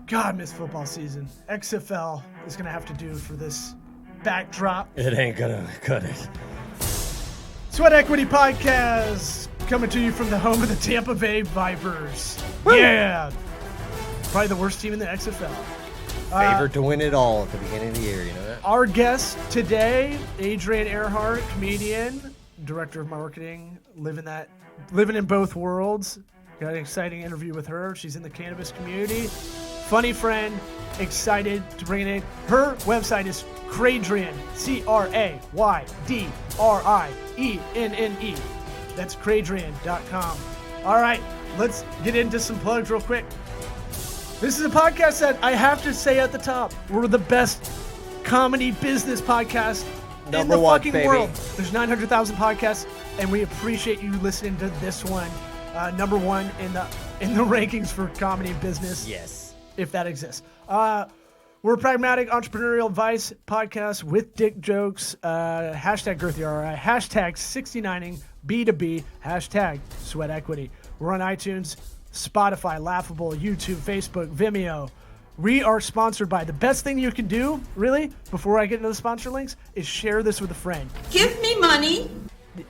God, I miss football season. XFL is going to have to do for this backdrop. It ain't gonna cut it. Sweat Equity Podcast coming to you from the home of the Tampa Bay Vipers. Woo! Yeah. Probably the worst team in the XFL. Favored to win it all at the beginning of the year, you know that? Our guest today, Adrienne Earhart, comedian, director of marketing, living in both worlds. Got an exciting interview with her. She's in the cannabis community. Funny friend, excited to bring it in. Her website is Craydrienne, Craydrienne. That's craydrienne.com. All right, let's get into some plugs real quick. This is a podcast that I have to say at the top, we're the best comedy business podcast in the one, fucking baby. world. There's 900,000 podcasts, and we appreciate you listening to this one. Number one in the rankings for comedy business. Yes. If that exists. We're a pragmatic entrepreneurial advice podcast with dick jokes. Hashtag GirthyRI. Hashtag 69ing B2B. Hashtag Sweat Equity. We're on iTunes, Spotify, Laughable, YouTube, Facebook, Vimeo. We are sponsored by the best thing you can do, really, before I get into the sponsor links, is share this with a friend. Give me money.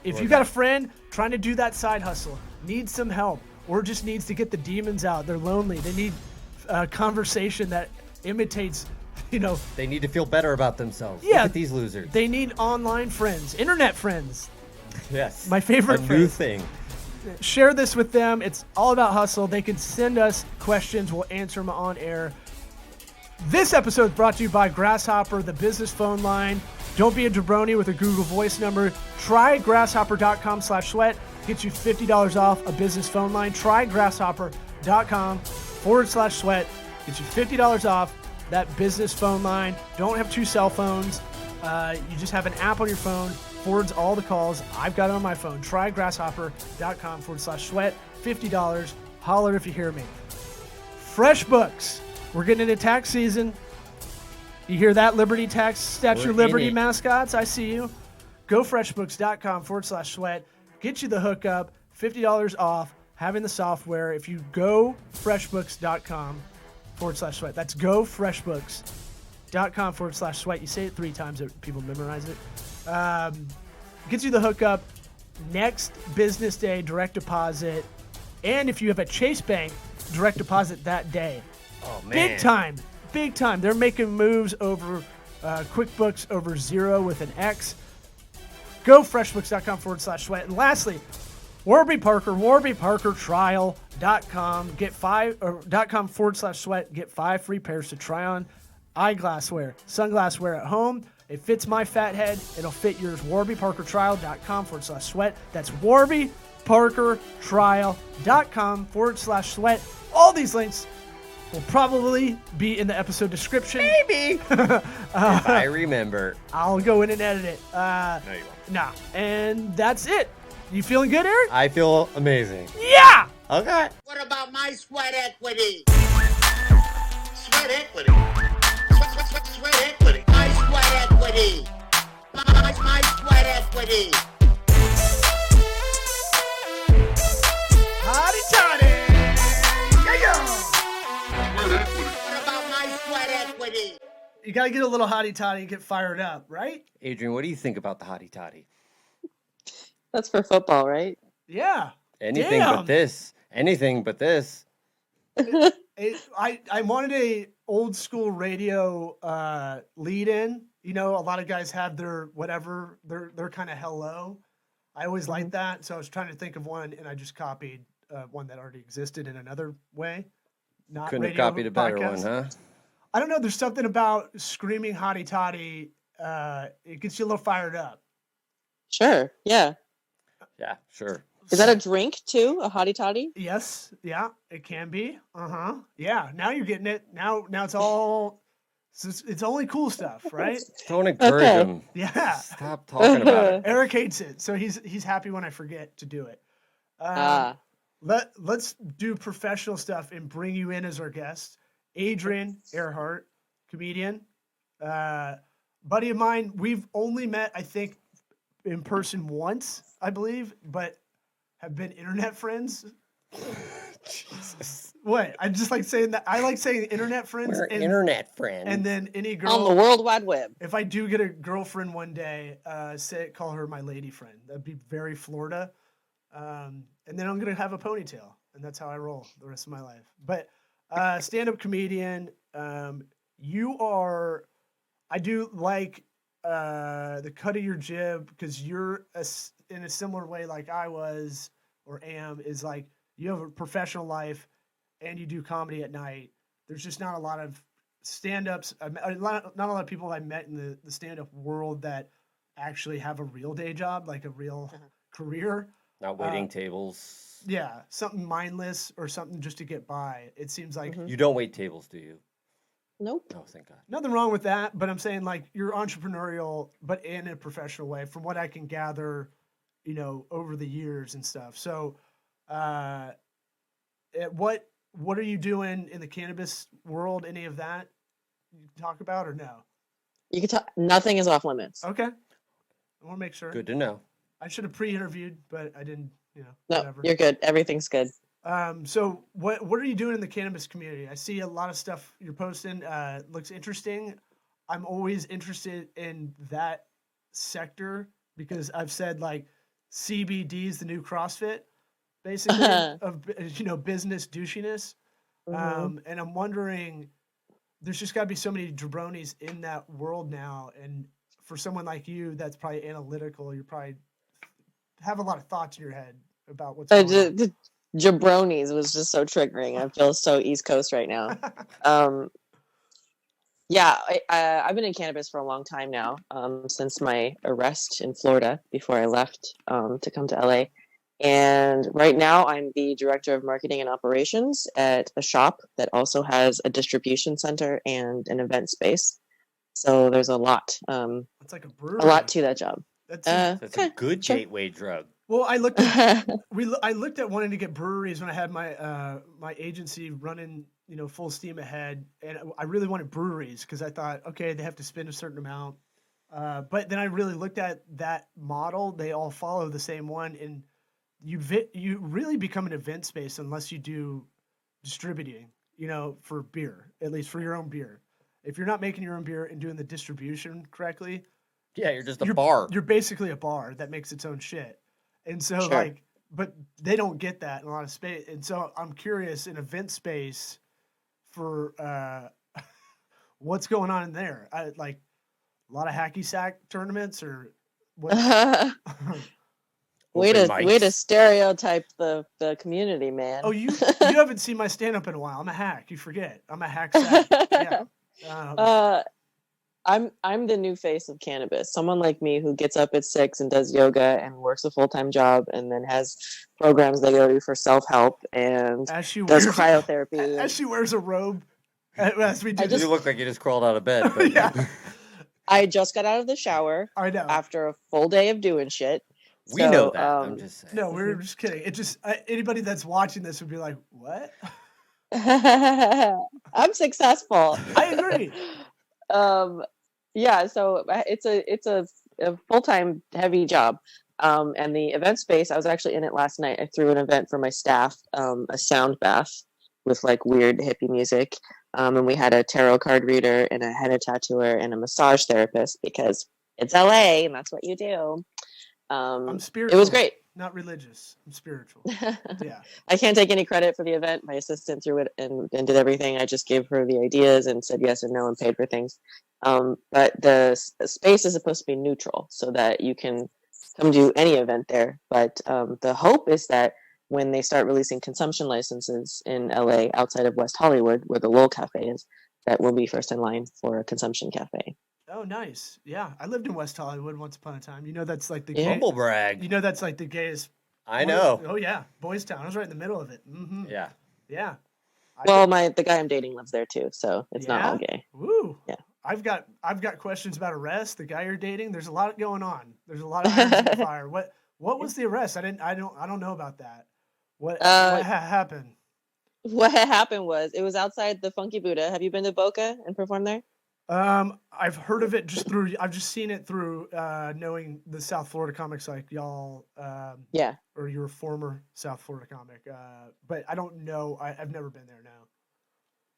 If you got a friend trying to do that side hustle, needs some help, or just needs to get the demons out, they're lonely, they need a conversation that imitates, They need to feel better about themselves. Yeah. Look at these losers. they need online friends, internet friends. Yes. My favorite A new phrase. thing. Share this with them. It's all about hustle. They can send us questions. We'll answer them on air. This episode is brought to you by Grasshopper, the business phone line. Don't be a jabroni with a Google Voice number. Try grasshopper.com/sweat. Get you $50 off a business phone line. Try grasshopper.com/sweat. Get you $50 off that business phone line. Don't have two cell phones. You just have an app on your phone. Forwards all the calls. I've got it on my phone. Try grasshopper.com/sweat. $50. Holler if you hear me. FreshBooks. We're getting into tax season. You hear that, Liberty Tax, Statue We're of Liberty in it. mascots? I see you. Go freshbooks.com/sweat. Get you the hookup. $50 off having the software. If you go freshbooks.com/sweat. That's go freshbooks.com/sweat. You say it 3 times, people memorize it. Gets you the hookup. Next business day, direct deposit. And if you have a Chase Bank, direct deposit that day. Oh, man. Big time. Big time. They're making moves over QuickBooks over Zero with an X. Go freshbooks.com/sweat. And lastly, Warby Parker, WarbyParkerTrial.com. .com/sweat. Get 5 free pairs to try on eyeglasswear, sunglasswear at home. It fits my fat head. It'll fit yours. WarbyParkerTrial.com/sweat. That's WarbyParkerTrial.com/sweat. All these links will probably be in the episode description. Maybe. If I remember. I'll go in and edit it. No, you won't. Nah. And that's it. You feeling good, Eric? I feel amazing. Yeah! Okay. What about my sweat equity? Sweat equity. Sweat equity. My sweat equity. My sweat equity. Hotty toddy! Yeah! What about my sweat equity? You gotta get a little hotty toddy and get fired up, right? Adrian, what do you think about the hottie toddy? That's for football, right? Yeah. Anything Damn. but this. Anything but this. I wanted a old school radio lead in. A lot of guys have their whatever, they're kind of hello. I always liked that, so I was trying to think of one, and I just copied one that already existed in another way. Not Couldn't have radio copied a better podcast. one, huh? I don't know. There's something about screaming hotty toddy. It gets you a little fired up. Sure. Yeah. Yeah, sure. Is that a drink too? A hottie toddy? Yes. Yeah, it can be. Yeah. Now you're getting it. Now it's all. It's only cool stuff, right? Don't encourage Okay. him. Yeah. Stop talking about it. Eric hates it, so he's happy when I forget to do it. Let's do professional stuff and bring you in as our guest, Adrienne Earhart, comedian, buddy of mine. We've only met, I think, in person once, I believe, but have been internet friends Jesus. What? I just like saying that. I like saying internet friends. We're internet friends. And then any girl On the World Wide Web. If I do get a girlfriend one day, call her my lady friend. That'd be very Florida. And then I'm gonna have a ponytail, and that's how I roll the rest of my life. But stand-up comedian, you are. I do like the cut of your jib because you're in a similar way like I was or am. Is like you have a professional life, and you do comedy at night. There's just not a lot of stand-ups, not a lot of people I met in the stand-up world that actually have a real day job, like a real career. Not waiting tables. Yeah, something mindless or something just to get by. It seems like You don't wait tables, do you? Nope. Oh, thank God. nothing wrong with that, but I'm saying like you're entrepreneurial, but in a professional way, from what I can gather, over the years and stuff. So, what are you doing in the cannabis world? Any of that you talk about or no? You can talk. Nothing is off limits. Okay, I want to make sure. Good to know. I should have pre-interviewed, but I didn't. No, Whatever. you're good. Everything's good. So what are you doing in the cannabis community? I see a lot of stuff you're posting. Looks interesting. I'm always interested in that sector because I've said like CBD is the new CrossFit, basically of business douchiness. And I'm wondering, there's just got to be so many jabronis in that world now, and for someone like you that's probably analytical, you probably have a lot of thoughts in your head about what's going on. The jabronis was just so triggering. I feel so East Coast right now. Yeah, I've been in cannabis for a long time now, since my arrest in Florida before I left to come to LA. And right now I'm the director of marketing and operations at a shop that also has a distribution center and an event space. So there's a lot. It's like a brewery. A lot to that job. That's a good gateway drug. Well, I looked at I looked at wanting to get breweries when I had my my agency running, full steam ahead, and I really wanted breweries because I thought, okay, they have to spend a certain amount. But then I really looked at that model; they all follow the same one, and you really become an event space unless you do distributing, for beer, at least for your own beer. If you're not making your own beer and doing the distribution correctly, Yeah, you're just a bar. You're basically a bar that makes its own shit. And so Sure. but they don't get that in a lot of space. And so I'm curious in event space for what's going on in there. Like a lot of hacky sack tournaments or what? way Open to mics. stereotype the community, man. Oh, you haven't seen my stand up in a while. I'm a hack. You forget. I'm a hack sack. Yeah. I'm the new face of cannabis. Someone like me who gets up at 6 and does yoga and works a full-time job and then has programs they go to for self-help and As she does wears cryotherapy. as she wears a robe. As we do I this. You look like you just crawled out of bed. But Yeah. I just got out of the shower I know. after a full day of doing shit. we So, know that. I'm just saying. No, we're just kidding. It just anybody that's watching this would be like, "What?" I'm successful. I agree. Yeah, so it's a full-time heavy job. And the event space, I was actually in it last night. I threw an event for my staff, a sound bath with like weird hippie music. And we had a tarot card reader and a henna tattooer and a massage therapist because it's LA and that's what you do. I'm spiritual. It was great. Not religious. I'm spiritual. Yeah. I can't take any credit for the event. My assistant threw it and did everything. I just gave her the ideas and said yes and no and paid for things. But the space is supposed to be neutral so that you can come to any event there. But the hope is that when they start releasing consumption licenses in LA outside of West Hollywood, where the Lowell Cafe is, that we'll be first in line for a consumption cafe. Oh, nice. Yeah, I lived in West Hollywood once upon a time. That's like the Yeah. Humble brag. that's like the gayest. I know. Oh yeah, Boys Town. I was right in the middle of it. Mm-hmm. Yeah. Yeah. Well, the guy I'm dating lives there too, so it's not all gay. Woo. Yeah. I've got questions about arrest. The guy you're dating. There's a lot going on. There's a lot of irons in the fire. What was the arrest? I don't know about that. What happened? What happened was it was outside the Funky Buddha. Have you been to Boca and performed there? I've heard of it just through. I've just seen it through knowing the South Florida comics, like y'all, Yeah. or your former South Florida comic. But I don't know. I've never been there now.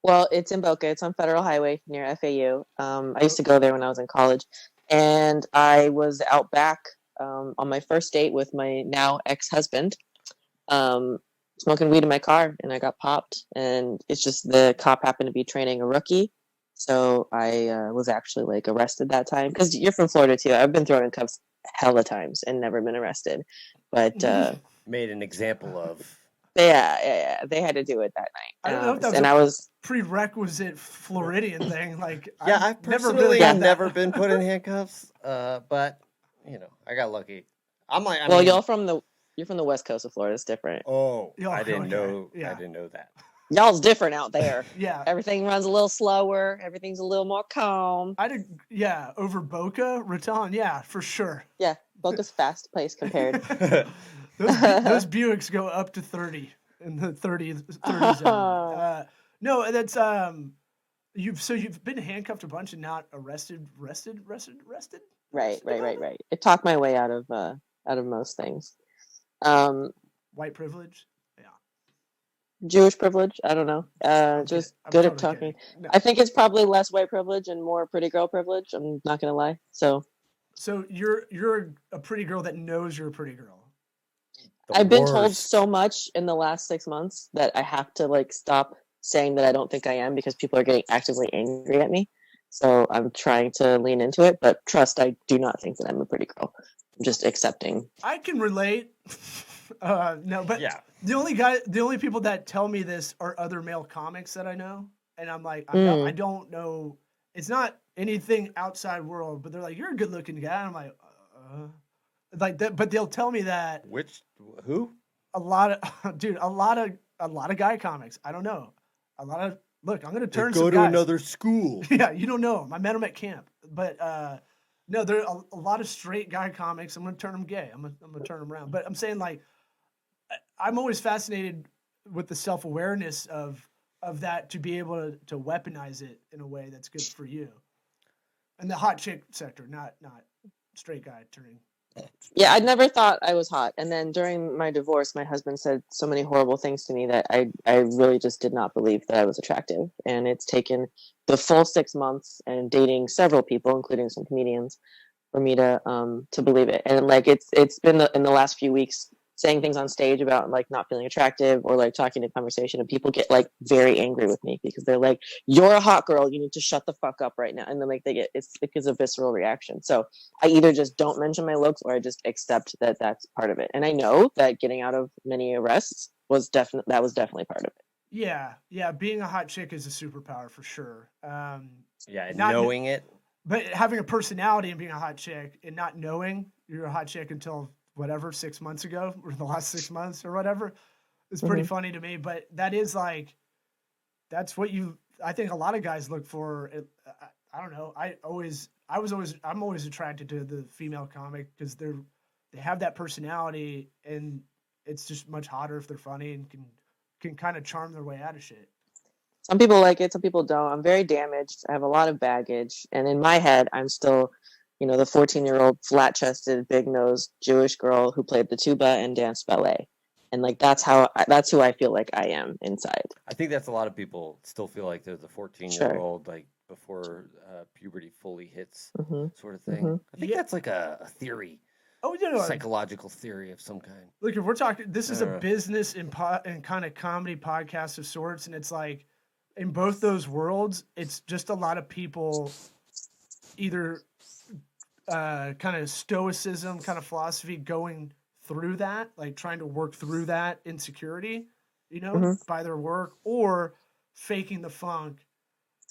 Well, it's in Boca. It's on Federal Highway near FAU. I used to go there when I was in college, and I was out back on my first date with my now ex-husband, smoking weed in my car, and I got popped. And it's just the cop happened to be training a rookie, so I was actually like arrested that time. Because you're from Florida too. I've been thrown in cuffs hella times and never been arrested, but Made an example of. yeah, they had to do it that night. I don't know if that was and a I was. prerequisite Floridian thing. Like, Yeah, I've I've never personally really had that. never been put in handcuffs, but I got lucky. I'm like, Well, you're from the west coast of Florida. It's different. Oh, Yeah, I didn't okay. know. Yeah. I didn't know that. Y'all's different out there. Yeah. Everything runs a little slower. Everything's a little more calm. Over Boca Raton, yeah, for sure. Yeah, Boca's fast place compared. those Buicks go up to 30 in the 30 zone. No, that's you've been handcuffed a bunch and not arrested. Right. It talked my way out of most things. White privilege. Yeah. Jewish privilege. I don't know. Just I'm good totally at talking. kidding. No. I think it's probably less white privilege and more pretty girl privilege. I'm not gonna lie. So you're a pretty girl that knows you're a pretty girl. I've been told so much in the last 6 months that I have to like stop saying that I don't think I am, because people are getting actively angry at me. So I'm trying to lean into it, but trust, I do not think that I'm a pretty girl. I'm just accepting. I can relate. No, but Yeah. the only people that tell me this are other male comics that I know, and I'm like, I don't know. It's not anything outside world, but they're like, you're a good looking guy. And I'm like that, but they'll tell me that Who? a lot of guy comics. I don't know. Look, I'm gonna turn Go some to guys. another school. Yeah, you don't know him. I met him at camp, but no, there are a lot of straight guy comics. I'm gonna turn them gay. I'm gonna turn them around. But I'm saying, like, I'm always fascinated with the self awareness of that, to be able to weaponize it in a way that's good for you. And the hot chick sector, not straight guy turning. Yeah, I never thought I was hot. And then during my divorce, my husband said so many horrible things to me that I really just did not believe that I was attractive. And it's taken the full 6 months and dating several people, including some comedians, for me to believe it. And like it's been in the last few weeks saying things on stage about like not feeling attractive, or like talking to conversation, and people get like very angry with me because they're like, you're a hot girl, you need to shut the fuck up right now. And then like it gives a visceral reaction. So I either just don't mention my looks, or I just accept that that's part of it. And I know that getting out of many arrests was definitely part of it. Yeah, being a hot chick is a superpower for sure. Yeah, knowing it. But having a personality and being a hot chick and not knowing you're a hot chick until whatever 6 months ago, or the last 6 months or whatever, is pretty funny to me. But that is like, that's what I think a lot of guys look for. I don't know. I'm always attracted to the female comic because they have that personality, and it's just much hotter if they're funny and can kind of charm their way out of shit. Some people like it, some people don't. I'm very damaged. I have a lot of baggage. And in my head, I'm still, the 14-year-old flat-chested, big-nosed Jewish girl who played the tuba and danced ballet. And like that's who I feel like I am inside. I think that's a lot of people still feel like they're the 14-year-old, like before puberty fully hits, sort of thing. I think that's like a theory. Oh, psychological theory of some kind. Look, if we're talking, this is a business and kind of comedy podcast of sorts, and it's like, in both those worlds, it's just a lot of people either kind of stoicism, kind of philosophy, going through that, like trying to work through that insecurity, by their work, or faking the funk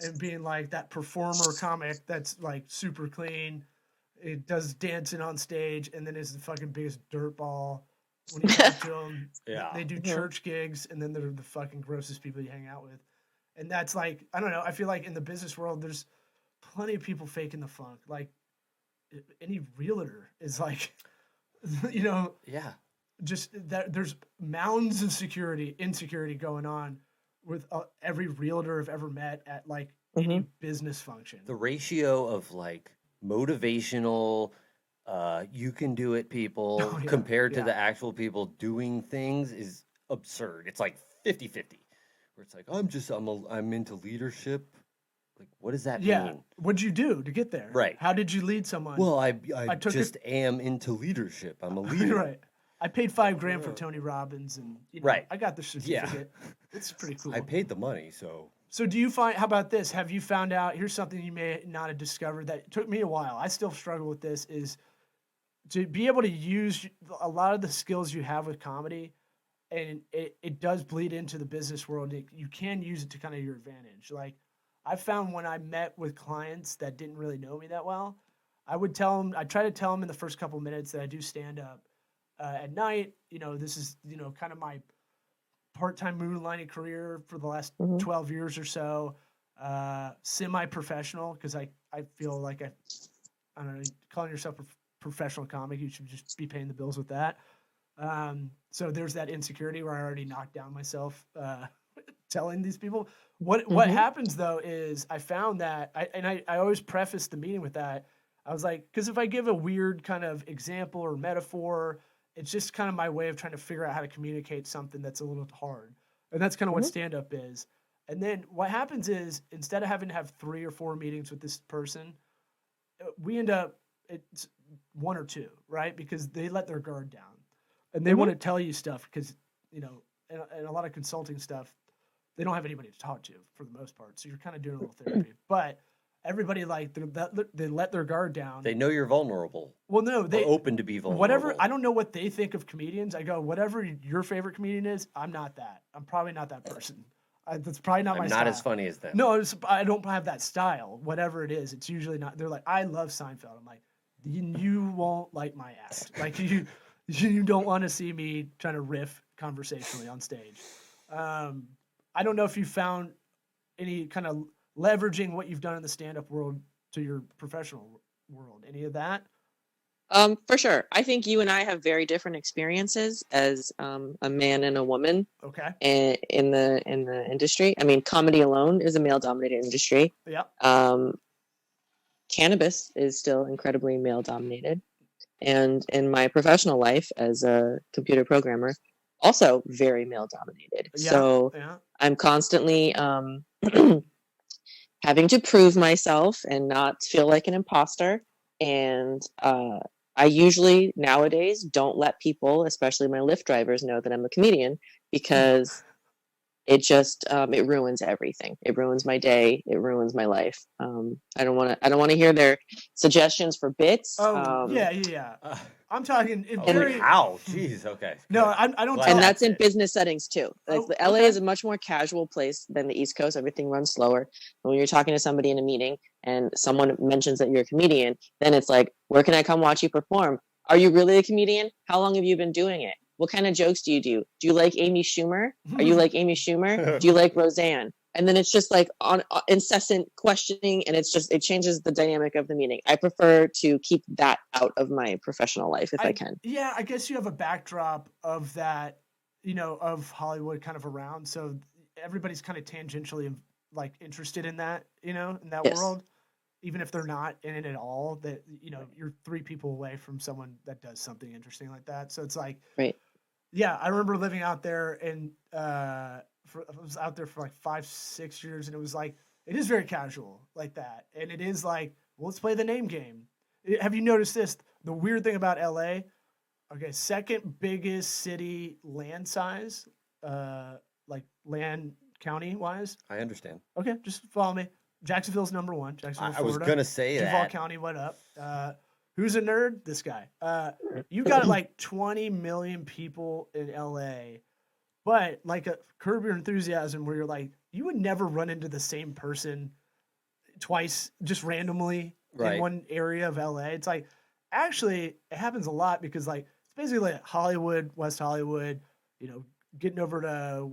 and being like that performer comic that's like super clean. It does dancing on stage, and then is the fucking biggest dirtball when you talk to them. Yeah. They do church gigs, and then they're the fucking grossest people you hang out with. And that's like, I don't know. I feel like in the business world, there's plenty of people faking the funk. Like any realtor is like, yeah, just that there's mounds of insecurity going on with every realtor I've ever met at like any business function. The ratio of like motivational, you can do it people compared to the actual people doing things is absurd. It's like 50-50, where it's like, I'm into leadership. Like, what does that mean? What'd you do to get there? Right. How did you lead someone? Well, I just am into leadership. I'm a leader. Right. I paid $5,000 for Tony Robbins, and I got the certificate. Yeah. It's pretty cool. I paid the money, so. So do you find? How about this? Have you found out? Here's something you may not have discovered that took me a while. I still struggle with this. Is to be able to use a lot of the skills you have with comedy, and it does bleed into the business world. You can use it to kind of your advantage. Like I found when I met with clients that didn't really know me that well, I try to tell them in the first couple minutes that I do stand up at night. This is kind of my part-time moonlighting career for the last 12 years or so. Semi-professional because I feel like I don't know, calling yourself a professional comic, you should just be paying the bills with that. So there's that insecurity where I already knocked down myself telling these people. What happens though is I found that I always preface the meeting with that. I was like, because if I give a weird kind of example or metaphor, it's just kind of my way of trying to figure out how to communicate something that's a little hard. And that's kind of what stand-up is. And then what happens is instead of having to have 3 or 4 meetings with this person, we end up it's 1 or 2, right? Because they let their guard down and they want to tell you stuff because, and a lot of consulting stuff, they don't have anybody to talk to for the most part. So you're kind of doing a little therapy, but everybody they let their guard down. They know you're vulnerable. Well, no, they're open to be vulnerable. Whatever. I don't know what they think of comedians. I go, whatever your favorite comedian is, I'm not that. I'm probably not that person. That's probably not my style. I'm not as funny as them. No, I don't have that style. Whatever it is, it's usually not. They're like, I love Seinfeld. I'm like, you won't like my act. Like you don't want to see me trying to riff conversationally on stage. I don't know if you found any kind of leveraging what you've done in the stand-up world to your professional world. Any of that? For sure. I think you and I have very different experiences as a man and a woman. Okay. In the industry. I mean, comedy alone is a male-dominated industry. Yeah. Cannabis is still incredibly male-dominated, and in my professional life as a computer programmer, also very male-dominated. Yeah. So I'm constantly having to prove myself and not feel like an imposter. And I usually nowadays don't let people, especially my Lyft drivers, know that I'm a comedian because it just it ruins everything. It ruins my day. It ruins my life. I don't want to hear their suggestions for bits. Oh yeah. I'm talking. How? Jeez. Okay. No, I don't. And that's in business settings too. Like LA is a much more casual place than the East Coast. Everything runs slower. But when you're talking to somebody in a meeting and someone mentions that you're a comedian, then it's like, where can I come watch you perform? Are you really a comedian? How long have you been doing it? What kind of jokes do you do? Do you like Amy Schumer? Are you like Amy Schumer? Do you like Roseanne? And then it's just like on incessant questioning, and it changes the dynamic of the meeting. I prefer to keep that out of my professional life if I can. Yeah, I guess you have a backdrop of that, of Hollywood kind of around. So everybody's kind of tangentially like interested in that, in that world, even if they're not in it at all. That you're 3 people away from someone that does something interesting like that. So it's like, right. Yeah, I remember living out there, and I was out there for like 5-6 years, and it was like, it is very casual like that. And it is like, well, let's play the name game. Have you noticed this? The weird thing about LA, okay, second biggest city land size, like land county wise. I understand. Okay, just follow me. Jacksonville's number 1. Jacksonville, Florida. I was going to say Duval that. County went up. Who's a nerd? This guy. You've got like 20 million people in LA, but like a Curb Your Enthusiasm where you're like, you would never run into the same person twice just randomly in one area of LA. It's like, actually, it happens a lot because like, it's basically like Hollywood, West Hollywood, getting over to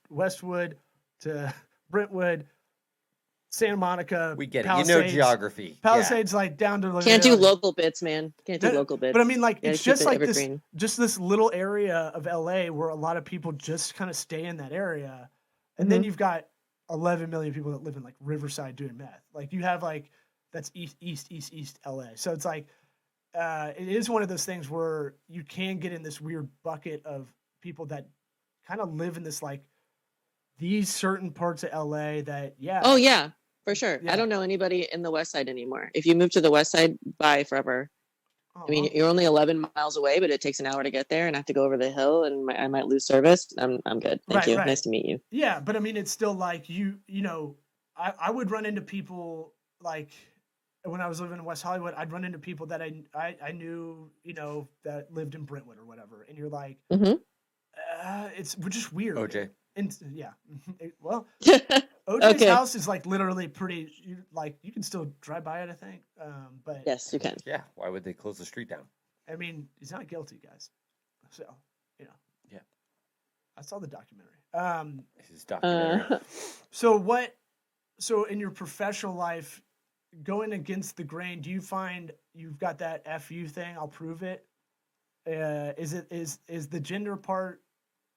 Westwood to Brentwood, Santa Monica. We get it. Palisades. Geography. Palisades, like down to. Can't do local bits, man. Can't do local bits. But I mean, like, it's just like this little area of LA where a lot of people just kind of stay in that area, and then you've got 11 million people that live in like Riverside doing meth. Like you have like that's east LA. So it's like it is one of those things where you can get in this weird bucket of people that kind of live in this like these certain parts of LA that Oh yeah, for sure. Yeah. I don't know anybody in the West Side anymore. If you move to the West Side, bye forever. I mean, you're only 11 miles away, but it takes an hour to get there, and I have to go over the hill, and I might lose service. I'm good. Thank you. Nice to meet you. Yeah, but I mean, it's still like you know, I would run into people like when I was living in West Hollywood. I'd run into people that I knew, you know, that lived in Brentwood or whatever, and you're like, we're just weird. OJ. And yeah, well, Okay. OJ's house is like literally pretty. Like you can still drive by it, I think. But Yes, you can. Yeah. Why would they close the street down? I mean, he's not guilty, guys. So you know. Yeah. I saw the documentary. His documentary. So in your professional life, going against the grain, do you find you've got that FU thing? I'll prove it. Is the gender part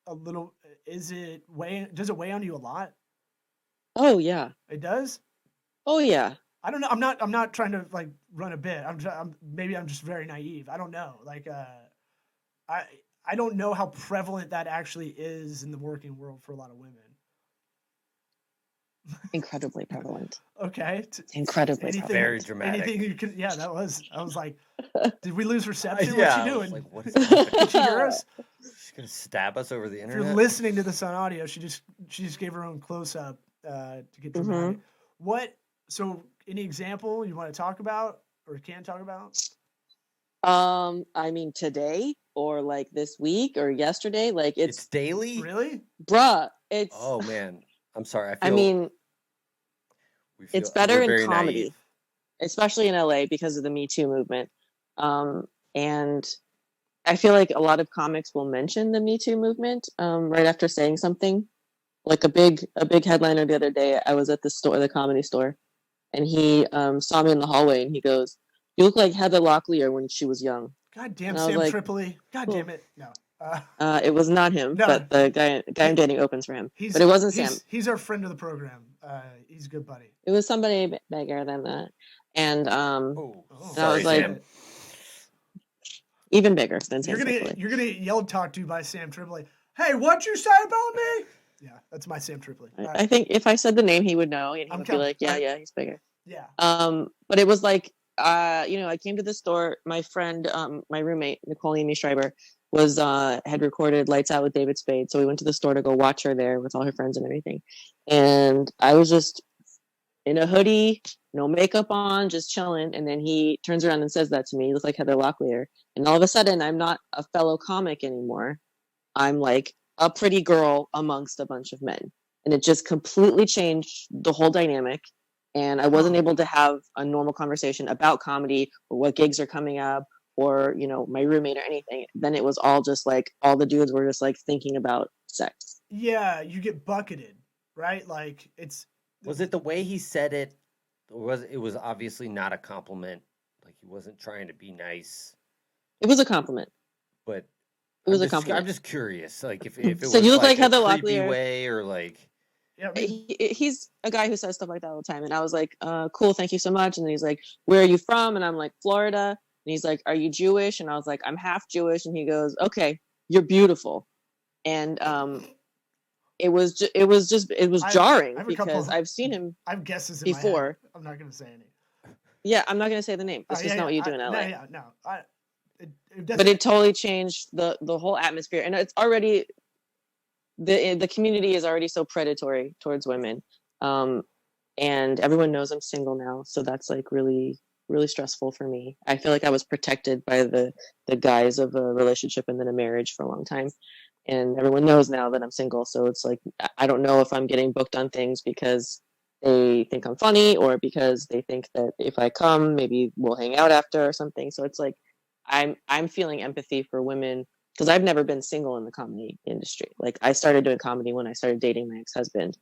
a little? Does it weigh on you a lot? Oh yeah. It does. Oh yeah. I don't know. I'm not trying to like run a bit. Maybe I'm just very naive. I don't know. Like I don't know how prevalent that actually is in the working world for a lot of women. Incredibly prevalent. Okay. Incredibly prevalent. Very dramatic. Anything you can? Yeah, that was. I was like, did we lose reception? Yeah, What's she doing? like, what is happening? Did she hear us? She's gonna stab us over the If internet. you're listening to this on audio, she just gave her own close up to get dramatic. What? So, any example you want to talk about or can talk about? I mean today or like this week or yesterday, like it's daily. Really? Bruh, it's. Oh man, I'm sorry. I mean, it's better we're in very comedy, naive. especially in LA because of the Me Too movement. And I feel like a lot of comics will mention the Me Too movement right after saying something. Like a big headliner the other day, I was at the comedy store, and he saw me in the hallway, and he goes, "You look like Heather Locklear when she was young." God damn, Sam like, Tripoli. God damn it. No. It was not him, No. but the guy I'm dating opens for him. But it wasn't Sam. He's our friend of the program. He's a good buddy. It was somebody bigger than that, and I sorry, was like, Sam. even bigger than Sam. You're gonna get yelled talked to by Sam Tripoli. Hey, what'd you say about me? Yeah, that's my Sam Tripoli. I think if I said the name, he would know, and he would be like, yeah, he's bigger. Yeah. But it was like, I came to the store. My friend, my roommate, Nicole Amy Schreiber, had recorded Lights Out with David Spade. So we went to the store to go watch her there with all her friends and everything. And I was just in a hoodie, no makeup on, just chilling. And then he turns around and says that to me. He looks like Heather Locklear. And all of a sudden, I'm not a fellow comic anymore. I'm like a pretty girl amongst a bunch of men. And it just completely changed the whole dynamic. And I wasn't able to have a normal conversation about comedy or what gigs are coming up or, my roommate or anything. Then it was all just like, all the dudes were just like thinking about sex. Yeah, you get bucketed, right? Like Was it the way he said it? Or it was obviously not a compliment. Like he wasn't trying to be nice. It was a compliment. But it was a compliment. I'm just curious. Like if it so was you look like Heather a creepy Locklear way or like. Yeah, he's a guy who says stuff like that all the time. And I was like, cool, thank you so much. And he's like, where are you from? And I'm like, Florida. And he's like, are you Jewish? And I was like, I'm half Jewish. And he goes, okay, you're beautiful. And it was jarring because I've seen him I have guesses before. I'm not going to say any. Yeah, I'm not going to say the name. That's just not what you do in LA. No. But it totally changed the whole atmosphere. And it's already... The community is already so predatory towards women, and everyone knows I'm single now, so that's like really, really stressful for me. I feel like I was protected by the guise of a relationship and then a marriage for a long time, and everyone knows now that I'm single. So it's like I don't know if I'm getting booked on things because they think I'm funny or because they think that if I come, maybe we'll hang out after or something. So it's like I'm feeling empathy for women. Because I've never been single in the comedy industry. Like I started doing comedy when I started dating my ex-husband,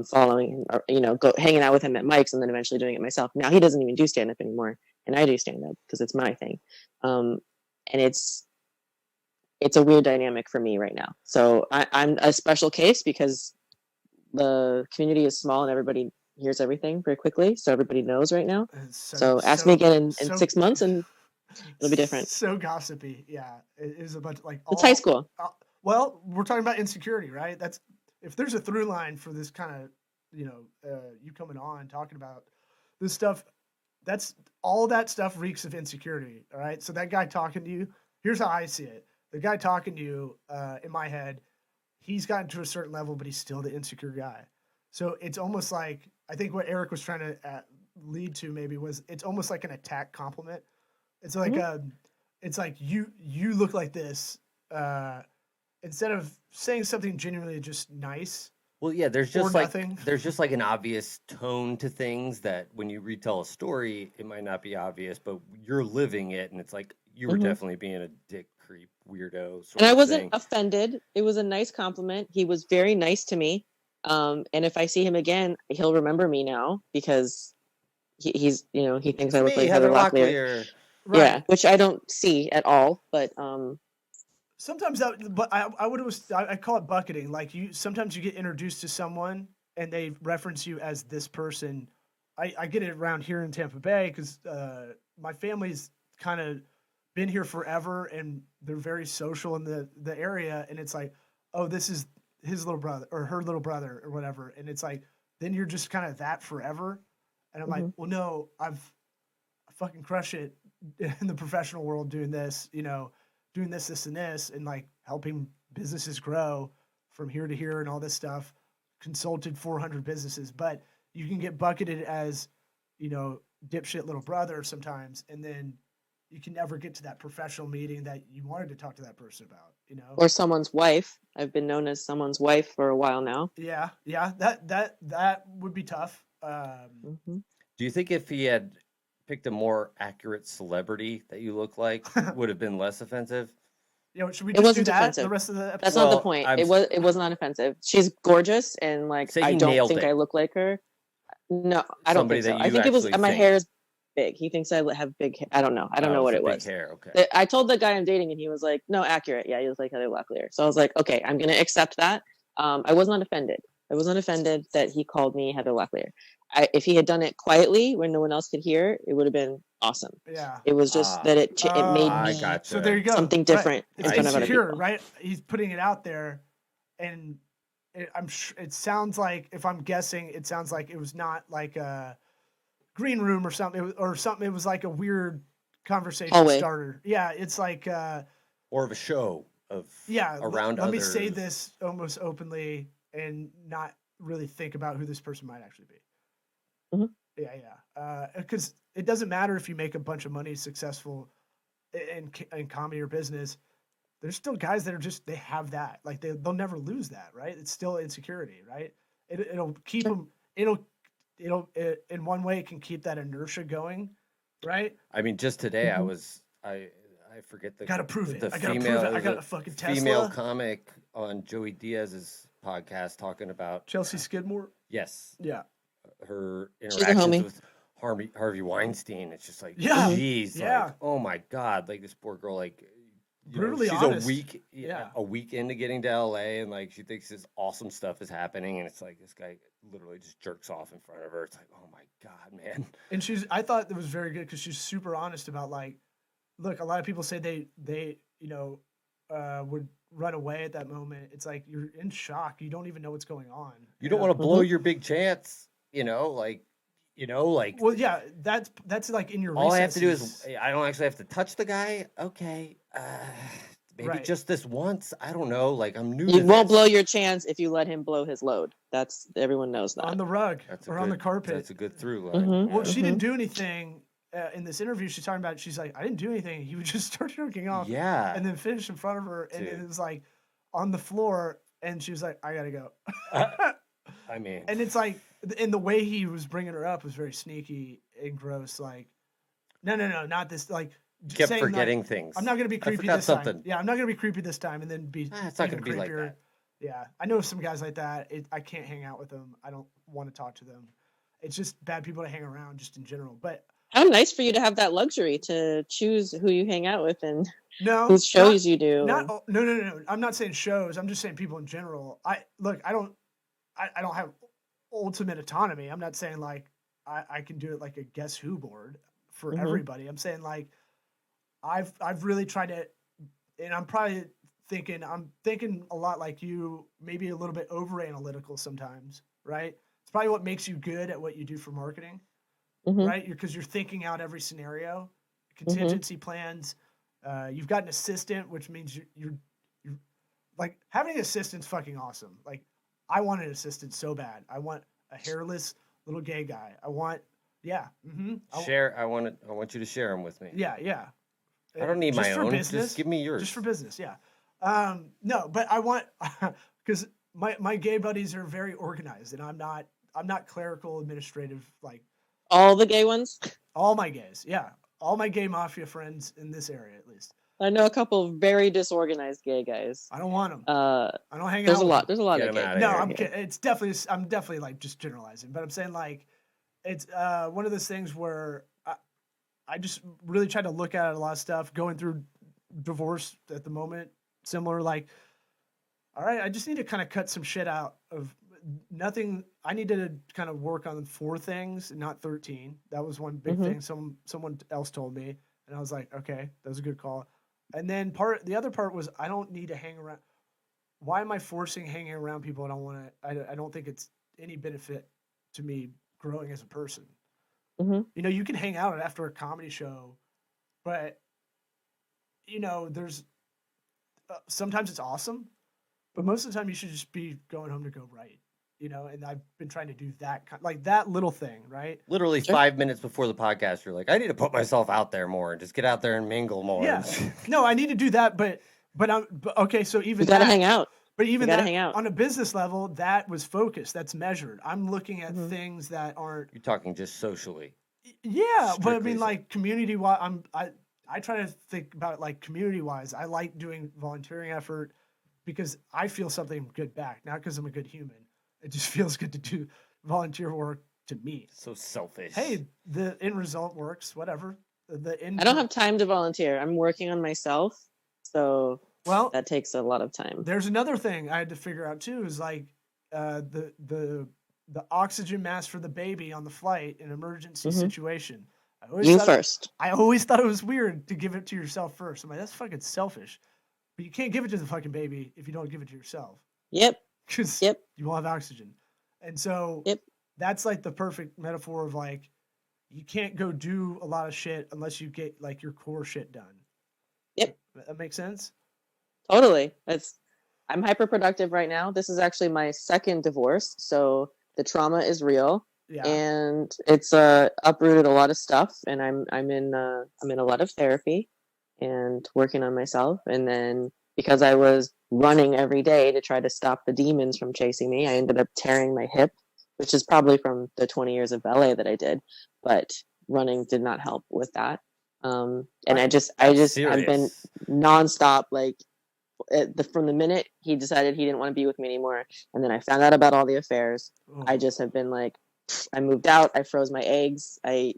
following him, hanging out with him at Mike's, and then eventually doing it myself. Now he doesn't even do stand-up anymore, and I do stand-up because it's my thing. And it's a weird dynamic for me right now. So I'm a special case because the community is small and everybody hears everything very quickly, so everybody knows right now. It's So ask me again in so 6 months and it'll be different. So gossipy. Yeah, it is a bunch like It's high school. Well, we're talking about insecurity, right? That's if there's a through line for this kind of, you coming on talking about this stuff. That's all that stuff reeks of insecurity. All right. So that guy talking to you, here's how I see it. The guy talking to you, in my head, he's gotten to a certain level, but he's still the insecure guy. So it's almost like, I think what Eric was trying to lead to maybe was it's almost like an attack compliment. It's like, it's like you look like this, instead of saying something genuinely just nice. Well, yeah, there's just like an obvious tone to things that when you retell a story, it might not be obvious, but you're living it, and it's like you were definitely being a dick creep weirdo. And I wasn't offended. It was a nice compliment. He was very nice to me. And if I see him again, he'll remember me now because he's he thinks I look like Heather Locklear. Right. Yeah, which I don't see at all, but sometimes I call it bucketing. Like sometimes you get introduced to someone and they reference you as this person. I get it around here in Tampa Bay because my family's kind of been here forever and they're very social in the area. And it's like, oh, this is his little brother or her little brother or whatever. And it's like, then you're just kind of that forever. And I'm like, well, no, I fucking crush it in the professional world doing this, doing this, and this, and like helping businesses grow from here to here and all this stuff. Consulted 400 businesses, but you can get bucketed as, dipshit little brother sometimes, and then you can never get to that professional meeting that you wanted to talk to that person about, Or someone's wife. I've been known as someone's wife for a while now. Yeah, that would be tough. Do you think if he had picked a more accurate celebrity that you look like would have been less offensive? Should we just do that offensive. the rest of the episode? That's not the point. It was not offensive. She's gorgeous and like I don't think I look like her. No, I don't think so. I think it was my hair is big. He thinks I have big hair. I don't know. I don't know what it was. Big hair, okay. I told the guy I'm dating and he was like, no, accurate. Yeah, he was like Heather Locklear. So I was like, okay, I'm gonna accept that. I was not offended. I was not offended that he called me Heather Locklear. If he had done it quietly when no one else could hear, it would have been awesome. Yeah. It was just that it made me so there you go. Something different. Right. It's insecure, right? He's putting it out there, and it sounds like, if I'm guessing, it sounds like it was not like a green room or something. It was like a weird conversation starter. Yeah, it's like or of a show of around. Let me say this almost openly and not really think about who this person might actually be. Yeah. Because it doesn't matter if you make a bunch of money successful in comedy or business. There's still guys that are just, they have that. Like they'll never lose that, right? It's still insecurity, right? It'll keep them, it'll in one way it can keep that inertia going, right? I mean, just today I forget the gotta prove it. The I gotta prove it. I got a fucking Tesla. Female comic on Joey Diaz's podcast talking about Chelsea Skidmore. Yes. Yeah. Her interactions with Harvey Weinstein. It's just like, geez, like, oh my God, like this poor girl, like brutally she's honest. a week into getting to LA, and like she thinks this awesome stuff is happening, and it's like this guy literally just jerks off in front of her. It's like, oh my God, man. And I thought it was very good because she's super honest about like, look, a lot of people say they would run away at that moment. It's like you're in shock. You don't even know what's going on. You don't want to blow your big chance. Like. Well, yeah, that's like in your. All I have to do is I don't actually have to touch the guy. Okay, maybe just this once. I don't know. Like I'm new. You won't blow your chance if you let him blow his load. That's everyone knows that. On the rug on the carpet. That's a good through line. Well, she didn't do anything in this interview. She's talking about. She's like, I didn't do anything. He would just start jerking off. Yeah, and then finish in front of her, and it was like on the floor, and she was like, I gotta go. I mean, and it's like, and the way he was bringing her up was very sneaky and gross. Like, no, not this. Like, kept forgetting things. I'm not gonna be creepy this time. Yeah, I'm not gonna be creepy this time, and then be. It's not gonna be like that. Yeah, I know some guys like that. I can't hang out with them. I don't want to talk to them. It's just bad people to hang around, just in general. But how nice for you to have that luxury to choose who you hang out with and whose shows you do. No. I'm not saying shows. I'm just saying people in general. I don't. I don't have ultimate autonomy. I'm not saying like I can do it like a Guess Who board for everybody. I'm saying like I've really tried to, and I'm thinking a lot like you, maybe a little bit over analytical sometimes, right? It's probably what makes you good at what you do for marketing, right? Because you're thinking out every scenario, contingency plans. You've got an assistant, which means you're like having an assistant's fucking awesome. Like I want an assistant so bad. I want a hairless little gay guy. I want, yeah. Share. I want you to share them with me. Yeah, yeah. I don't need Just my for own. business. Just give me yours. Just for business, yeah. No, but I want because my gay buddies are very organized, and I'm not clerical administrative like All the gay ones. all my gays. Yeah, all my gay mafia friends in this area at least. I know a couple of very disorganized gay guys. I don't want them. I don't hang there's out. A lot. With There's a lot Get of 'em gay. outta No, here. I'm kidding. I'm definitely like just generalizing, but I'm saying like it's one of those things where I just really try to look at a lot of stuff going through divorce at the moment. Similar, like, all right, I just need to kind of cut some shit out of nothing. I need to kind of work on 4 things, not 13. That was one big thing. Someone else told me, and I was like, okay, that was a good call. And then the other part was I don't need to hang around. Why am I forcing hanging around people I don't want to? I don't think it's any benefit to me growing as a person. You know, you can hang out after a comedy show, but you know, there's sometimes it's awesome, but most of the time you should just be going home to go write. You know, and I've been trying to do that like that little thing, right? Literally 5 minutes before the podcast, you're like, I need to put myself out there more and just get out there and mingle more. Yeah. No, I need to do that, but okay. So even You gotta that, hang out. But even gotta that, hang out. on a business level, that was focused. That's measured. I'm looking at things that aren't. You're talking just socially. Yeah, but I Strictly mean, so. like community wise, I try to think about it like community wise. I like doing volunteering effort because I feel something good back, not because I'm a good human. It just feels good to do volunteer work to me. So selfish. Hey, the end result works. Whatever. The end. I don't have time to volunteer. I'm working on myself, so Well, that takes a lot of time. there's another thing I had to figure out too. Is like the oxygen mask for the baby on the flight in an emergency situation. You first. I always thought it was weird to give it to yourself first. I'm like, that's fucking selfish. But you can't give it to the fucking baby if you don't give it to yourself. Yep. Because Yep. you won't have oxygen. And so Yep. that's like the perfect metaphor of like, you can't go do a lot of shit unless you get like your core shit done. Yep. That makes sense? Totally. I'm hyper productive right now. This is actually my second divorce, so the trauma is real. Yeah. And it's uprooted a lot of stuff, and I'm in a lot of therapy and working on myself. And then because I was running every day to try to stop the demons from chasing me, I ended up tearing my hip, which is probably from the 20 years of ballet that I did, but running did not help with that. And I've been nonstop, like from the minute he decided he didn't want to be with me anymore, and then I found out about all the affairs. I just have been like, I moved out, I froze my eggs, I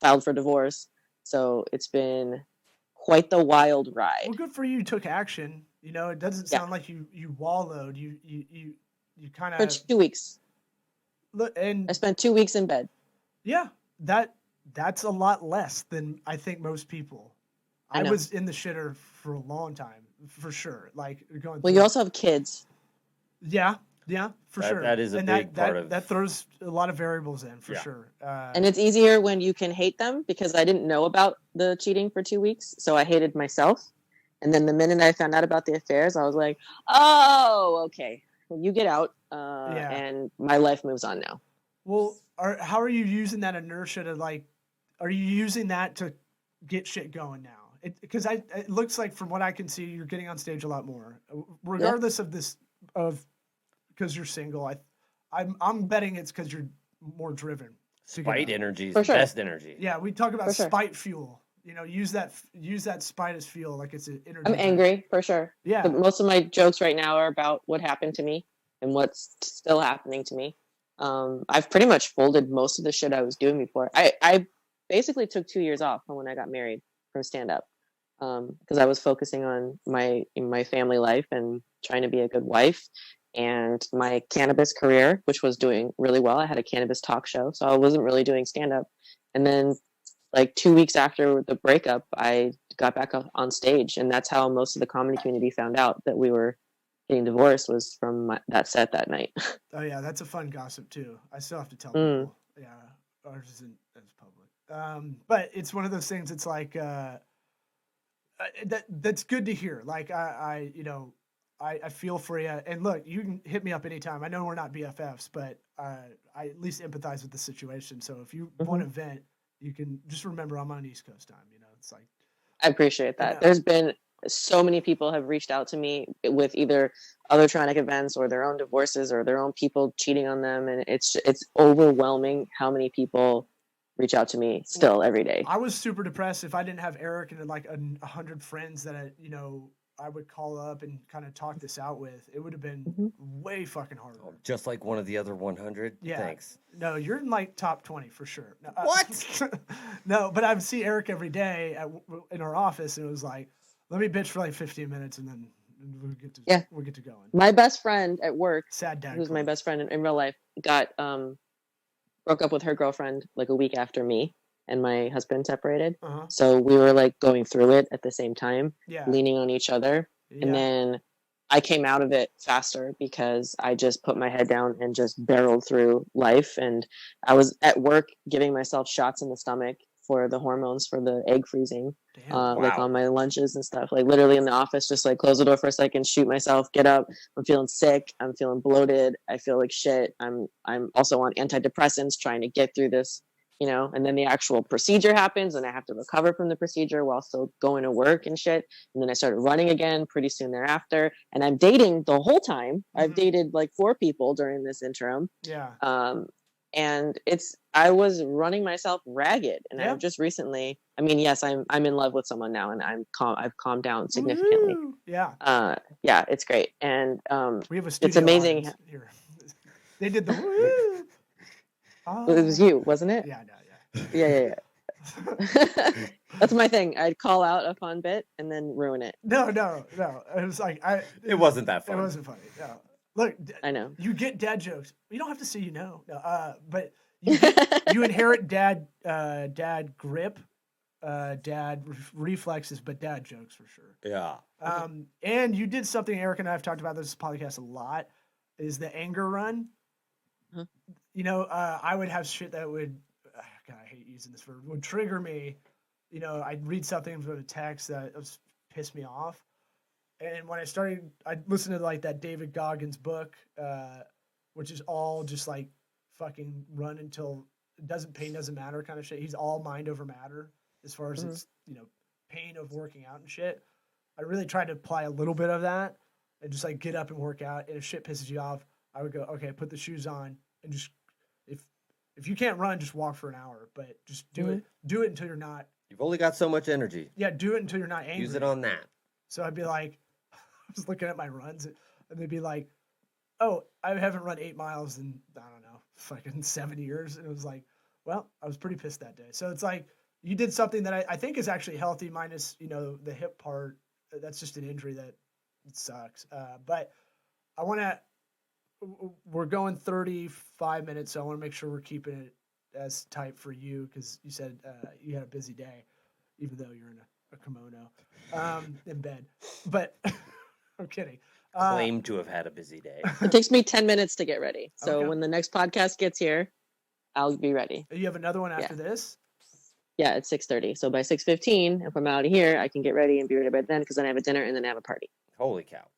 filed for divorce. So it's been quite the wild ride. Well, good for you. You took action. You know, it doesn't sound like you wallowed. You kind For of 2 weeks. look, and I spent 2 weeks in bed. yeah, that's a lot less than I think most people. I I know. was in the shitter for a long time, for sure. Like going. Well, through you also have kids. Yeah, for sure. That is a and big part of. that throws a lot of variables in for Yeah. sure. And it's easier when you can hate them, because I didn't know about the cheating for 2 weeks, so I hated myself. And then the minute I found out about the affairs, I was like, oh, okay, you get out, and my life moves on now. Well, how are you using that inertia to like? Are you using that to get shit going now? Because it looks like from what I can see, you're getting on stage a lot more, regardless of this because you're single. I'm betting it's because you're more driven. Spite energy is For the sure. best energy. Yeah, we talk about For sure. spite fuel. You know, use that spite as fuel, like it's an energy. I'm drink. angry, for sure. Yeah. But most of my jokes right now are about what happened to me and what's still happening to me. I've pretty much folded most of the shit I was doing before. I basically took 2 years off from when I got married from stand-up, because I was focusing on my family life and trying to be a good wife. and my cannabis career, which was doing really well. I had a cannabis talk show, so I wasn't really doing stand up. And then, like 2 weeks after the breakup, I got back up on stage, and that's how most of the comedy community found out that we were getting divorced, was from that set that night. Oh yeah, that's a fun gossip too. I still have to tell Mm. people. Yeah, ours isn't as public. But it's one of those things. It's like that's good to hear. Like I feel for you. And look, you can hit me up anytime. I know we're not BFFs, but I at least empathize with the situation. So if you want to vent, you can just remember I'm on East Coast time. You know, it's like I appreciate that. There's been so many people have reached out to me with either other traumatic events or their own divorces or their own people cheating on them, and it's overwhelming how many people reach out to me still every day. I was super depressed if I didn't have Eric and like 100 friends that I would call up and kind of talk this out with. It would have been way fucking harder. Just like one of the other 100. Yeah. Thanks. No, you're in like top 20 for sure. No, What? No, but I would see Eric every day in our office, and it was like, let me bitch for like 15 minutes, and then we'll get to going. My best friend at work, Sad dad. who's my best friend in real life, got broke up with her girlfriend like a week after me and my husband separated. So we were like going through it at the same time, leaning on each other. Yeah. And then I came out of it faster because I just put my head down and just barreled through life. And I was at work giving myself shots in the stomach for the hormones for the egg freezing, like on my lunches and stuff, like literally in the office, just like close the door for a second, shoot myself, get up. I'm feeling sick. I'm feeling bloated. I feel like shit. I'm also on antidepressants trying to get through this, and then the actual procedure happens and I have to recover from the procedure while still going to work and shit. And then I started running again pretty soon thereafter. And I'm dating the whole time. I've dated like 4 people during this interim. Yeah. And I was running myself ragged, and I've just recently, I mean, yes, I'm in love with someone now, and I've calmed down significantly. Woo! Yeah. Yeah, it's great. And we have a studio it's amazing. Here. They did the woo. It was you, wasn't it? Yeah, no, yeah. That's my thing. I'd call out a fun bit and then ruin it. No. It was like it wasn't that funny. It wasn't funny. No. Look, I know you get dad jokes. You don't have to say but you inherit dad grip, dad reflexes, but dad jokes for sure. Yeah. And you did something Eric and I have talked about this podcast a lot, is the anger run. I would have shit that would, God, I hate using this word, would trigger me. I'd read something from a text that was pissed me off. And when I listened to like that David Goggins book, which is all just like fucking run until pain doesn't matter kind of shit. He's all mind over matter as far as it's, pain of working out and shit. I really tried to apply a little bit of that and just like get up and work out. And if shit pisses you off, I would go, okay, put the shoes on and just, if you can't run, just walk for an hour, but just do it. Do it until you're not. You've only got so much energy. Yeah, do it until you're not angry. Use it on that. So I'd be like, I was looking at my runs, and they'd be like, oh, I haven't run 8 miles in, I don't know, fucking 7 years. And it was like, well, I was pretty pissed that day. So it's like, you did something that I think is actually healthy, minus, the hip part. That's just an injury that it sucks. But we're going 35 minutes, so I want to make sure we're keeping it as tight for you, because you said you had a busy day, even though you're in a kimono in bed. But I'm kidding. Claim to have had a busy day. It takes me 10 minutes to get ready. So Okay. when the next podcast gets here, I'll be ready. You have another one after this? Yeah, it's 6:30. So by 6:15, if I'm out of here, I can get ready and be ready by then, because then I have a dinner and then I have a party. Holy cow.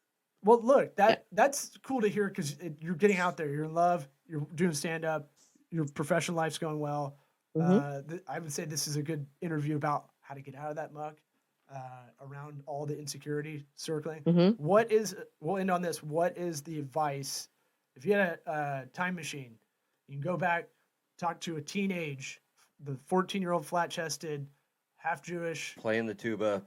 Well, look, that's cool to hear, because you're getting out there. You're in love. You're doing stand-up. Your professional life's going well. I would say this is a good interview about how to get out of that muck, around all the insecurity circling. We'll end on this. What is the advice? If you had a time machine, you can go back, talk to a teenage, the 14-year-old flat-chested, half Jewish. Playing the tuba.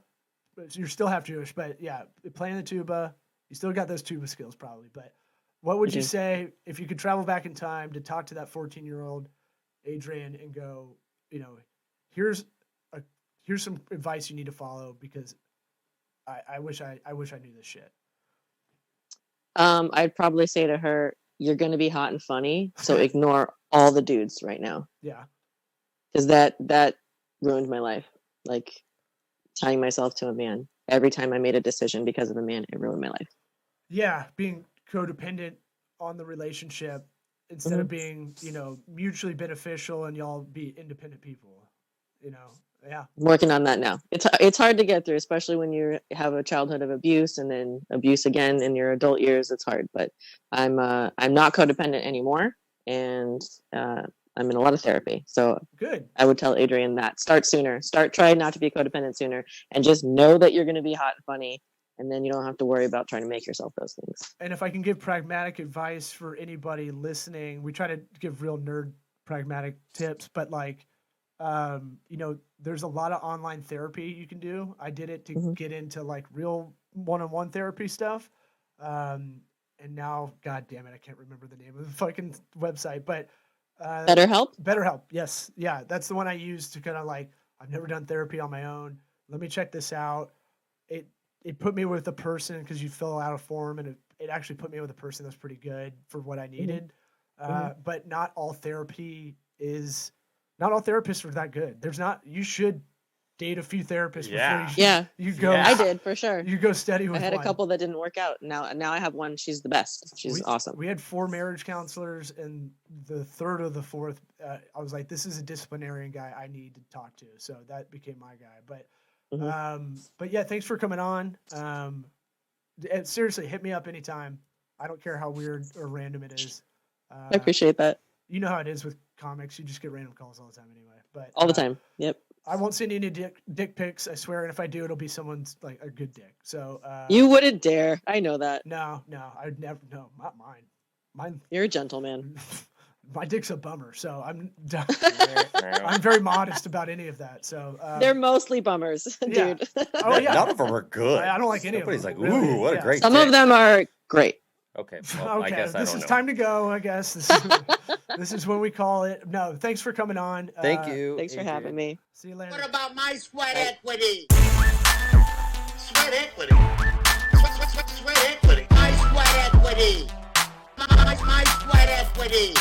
You're still half Jewish, but yeah, playing the tuba. You still got those tuba skills probably, but what would you say if you could travel back in time to talk to that 14-year-old Adrian and go, here's some advice you need to follow, because I wish I knew this shit. I'd probably say to her, "You're going to be hot and funny, so ignore all the dudes right now." Yeah. Because that ruined my life. Like tying myself to a man. Every time I made a decision because of a man, it ruined my life. Yeah, being codependent on the relationship instead of being, mutually beneficial and y'all be independent people. Yeah. I'm working on that now. It's hard to get through, especially when you have a childhood of abuse and then abuse again in your adult years. It's hard, but I'm not codependent anymore, and I'm in a lot of therapy. So Good. I would tell Adrian that start sooner. Try not to be codependent sooner, and just know that you're going to be hot and funny, and then you don't have to worry about trying to make yourself those things. And if I can give pragmatic advice for anybody listening, we try to give real nerd pragmatic tips, but like, there's a lot of online therapy you can do. I did it to get into like real one-on-one therapy stuff. And now, God damn it, I can't remember the name of the fucking website, but BetterHelp. Yes. Yeah. That's the one I use to kind of like, I've never done therapy on my own. Let me check this out. It put me with a person because you fill out a form, and it actually put me with a person that's pretty good for what I needed. But not all therapists are that good. You should date a few therapists before you go. I did for sure. You go steady with I had one. a couple that didn't work out. Now I have one. She's the best. She's awesome. We had 4 marriage counselors, and the third or the fourth, I was like, this is a disciplinarian guy I need to talk to. So that became my guy. But yeah, thanks for coming on. And seriously, hit me up anytime. I don't care how weird or random it is. I appreciate that. You know how it is with comics. You just get random calls all the time anyway. But all the time. Yep. I won't send you any dick pics, I swear. And if I do, it'll be someone's like a good dick. So you wouldn't dare. I know that. No, I'd never. No, not mine. Mine. You're a gentleman. My dick's a bummer, so I'm very modest about any of that. So they're mostly bummers, dude. Yeah. Oh yeah, none of them are good. I don't like any of them. Nobody's like, ooh, really. what a great. Some dick. of them are great. Okay. Well, okay. I guess This is time to go. I guess this is when we call it. No, thanks for coming on. Thank you. Thanks for having me. See you later. What about my sweat equity? Sweat equity. Sweat equity. My sweat equity. My sweat equity.